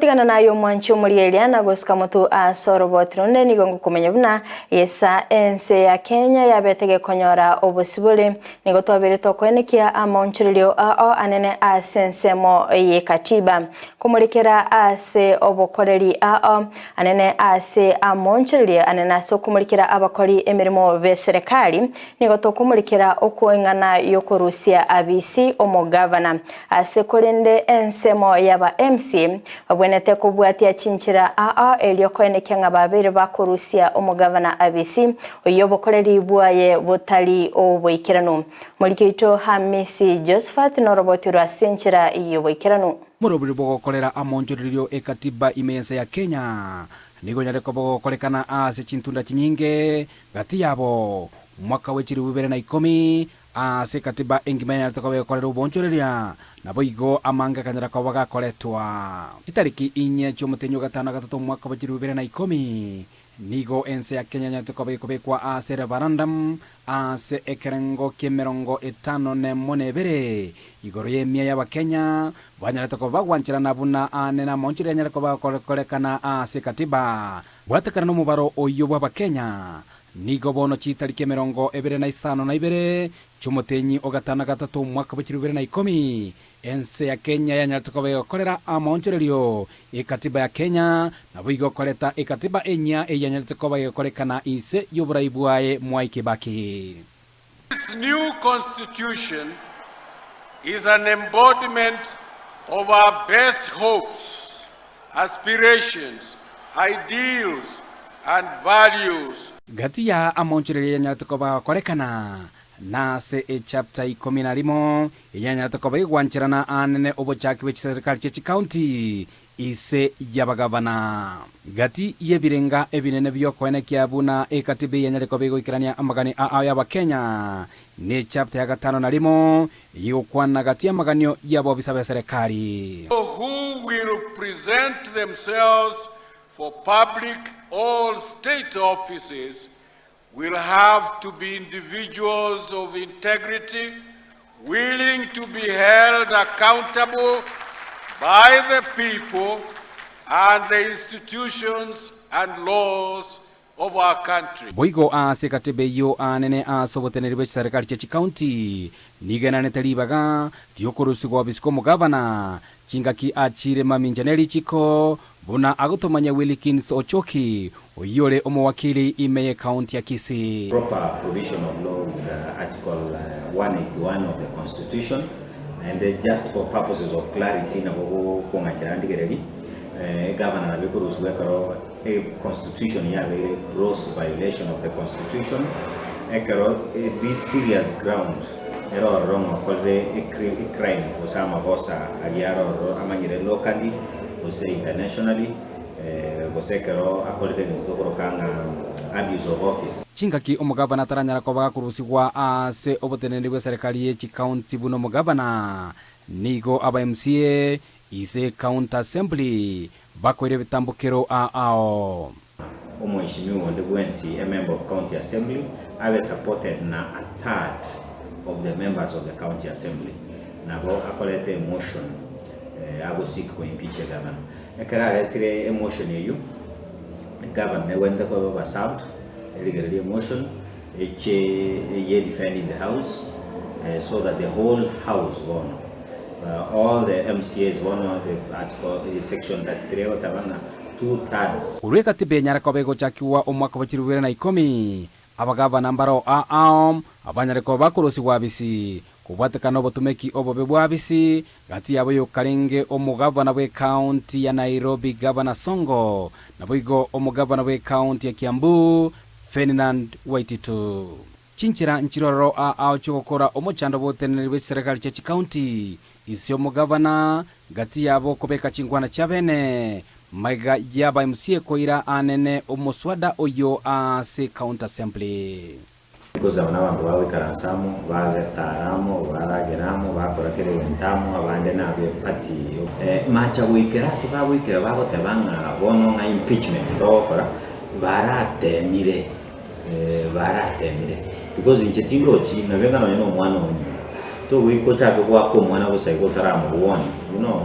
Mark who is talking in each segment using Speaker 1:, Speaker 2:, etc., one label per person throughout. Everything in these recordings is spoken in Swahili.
Speaker 1: Kutigana nayo mwanchi omulielia na gosika mutu asorobotronde nigongo kumenya buna yesa ense ya Kenya yabetege konyora obosibule nigo twabere tokwenekia amonchirilio anene asensemo ye katiba kumulikera ase obokoreri anene ase amonchirilio anene ase kumulikera abakori emirimo be serikali nigo tokumulikera okuengana yokorusia abisi omugavana ase kolende ensemo yaba MC abwenete kubwatia chinchira elio kwenekya ngababere bakorusia omugavana abisi oyobokoreri bwaye butali oboikirano mulikito Hamisi Josephat norobotira chinchira iyoboikirano
Speaker 2: murobiri bogokorera amonjoririo ekatiba imensa ya Kenya nigo nyareko bogokorekana ase chintunda chinyinge gati yabo mwaka wechiri 2010 ase katiba engimenya takabe korera ubonchoreria nabo igo amanga kanyara kwa bagakoretwa itariki inye cy'umutenyo gatano gatatu mwaka wa 2010 nigo ense ya Kenya nyatakabe kubekwa ase referendum ase ekerengo kemerongo 54 igoro yemia ya Kenya banyarata ko bagwanchira nabuna anena monchira nyarako bakorekana ase katiba bwatakana no mubaro oyo bwa Kenya nigo bono chitariki kemerongo 25 cy'umutenyi ogatana gatatu mwaka wa 2010 ense ya Kenya yanyaratokobe korera amonchorerio ekatiba ya Kenya nabo igokoreta ekatiba enya yanyaratokobe korekana ise yoburayibwaye Mwai Kibaki.
Speaker 3: This new constitution is an embodiment of our best hopes, aspirations, ideals and values.
Speaker 2: Gati ya amonchorerio yanyaratokobe korekana nase chapter 11 yanyaratokobe gwanchirana anene obochaki we serikali chechi county ise yabagavana gati yebirenga ebinene byo kwenekia buna ekatibe yanyarekobe goikirania amagani yaba Kenya ne chapter ya 5 yokwana gati amaganyo yabo bisabe serikali
Speaker 3: who will present themselves for public all state offices will have to be individuals of integrity, willing to be held accountable by the people and the institutions and laws of our country.
Speaker 2: Boigo ase katibe yo anene asoboteneri be serikali chechi county nigana netalibaga diokorusigo bisko mugavana chingaki achire maminjaneri chiko buna agotomanya Wilkins Ochoki oyole omowakili imeye county ya Kisii.
Speaker 4: Proper provision of law is article 181 of the constitution, and just for purposes of clarity na kuangazia geregi governor na bikorusu wekaro a constitution ya very gross violation of the constitution ekaro be serious ground ero wrong okolre a crime osama bosa aliaro amanyire locally or say internationally gosekero akolre ngokorokanga abuse of office.
Speaker 2: Chingaki omugavana taranyara ko bagakurusigwa ase oboteneri bwe serikali ye county buno mugavana nigo aba MCA ise county assembly bakwere bitambukero ao
Speaker 4: omweshimiwa ndebwensi a member of county assembly ave supported na a third of the members of the county assembly nabo akolete a motion agosik ko impeach governor ekara retire a motion yeyu governor wenda ko ba served a motion ye defending the house so that the whole house won all the MCAs won the article section 33 watabana 2/3
Speaker 2: ureka tibe nyara ko bego chakiwa omwaka wa 2010 abagavana mbaro abanyare ko bakurusi wabisi kubatekano botumeki obobe bwabisi gati yabo yo karenge omugavana we county ya Nairobi Gavana Songo naboigo omugavana we county ya Kiambu Ferdinand Waititu chinchira nchiroro chokora omochando boteneri be serikali chechi county isyo mugavana gati yabo kobeka chingwana chabene maiga yaba MCA koira anene omoswada oyo ase county assembly
Speaker 4: because abantu bawe karansamu bagetaramo barageramo bakorakere wentamo abande nabyo pati macha wikera siba wikera bagotebanga bono na impeachment dokora baratemire because inchetingo chi nabenga no mwana onyo to wiko chako kwa ko mwana busaiko taramo woni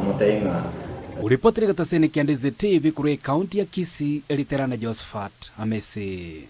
Speaker 4: mutainga
Speaker 2: Uripotire gataseni kia Ndizi TV kuri kaunti ya Kisii, Eliterana Josephat Amesi.